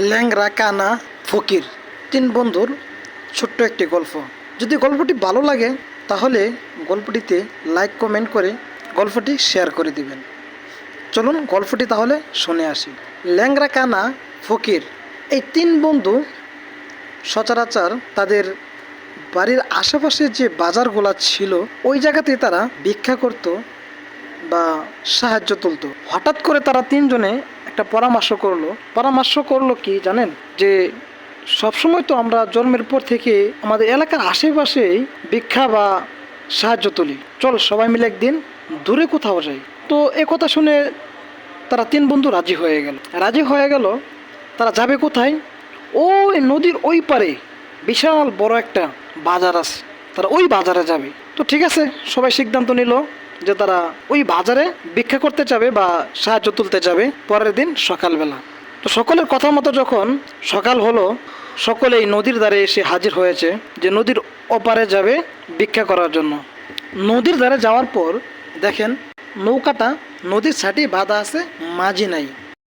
ল্যাংড়া কানা ফকির, তিন বন্ধুর ছোট্ট একটি গল্প। যদি গল্পটি ভালো লাগে তাহলে গল্পটিতে লাইক কমেন্ট করে গল্পটি শেয়ার করে দিবেন। চলুন গল্পটি তাহলে শুনে আসি। ল্যাংড়া কানা ফকির, এই তিন বন্ধু সচরাচর তাদের বাড়ির আশেপাশে যে বাজারগুলা ছিল ওই জায়গাতে তারা ভিক্ষা করত বা সাহায্য তুলতো। হঠাৎ করে তারা তিনজনে একটা পরামর্শ করলো কি জানেন, যে সবসময় তো আমরা জন্মের পর থেকে আমাদের এলাকার আশেপাশেই ভিক্ষা বা সাহায্য তুলি, চল সবাই মিলে একদিন দূরে কোথাও যাই। তো এ কথা শুনে তারা তিন বন্ধু রাজি হয়ে গেল। তারা যাবে কোথায়? ওই নদীর ওই পারে বিশাল বড় একটা বাজার আছে, তারা ওই বাজারে যাবে। তো ঠিক আছে, সবাই সিদ্ধান্ত নিল যে তারা ওই বাজারে ভিক্ষা করতে যাবে বা সাহায্য তুলতে যাবে পরের দিন সকালবেলা। তো সকলের কথা মতো যখন সকাল হলো, সকলেই নদীর ধারে এসে হাজির হয়েছে যে নদীর ওপারে যাবে ভিক্ষা করার জন্য। নদীর ধারে যাওয়ার পর দেখেন নৌকাটা নদীর ছাটে বাঁধা আছে, মাঝি নাই।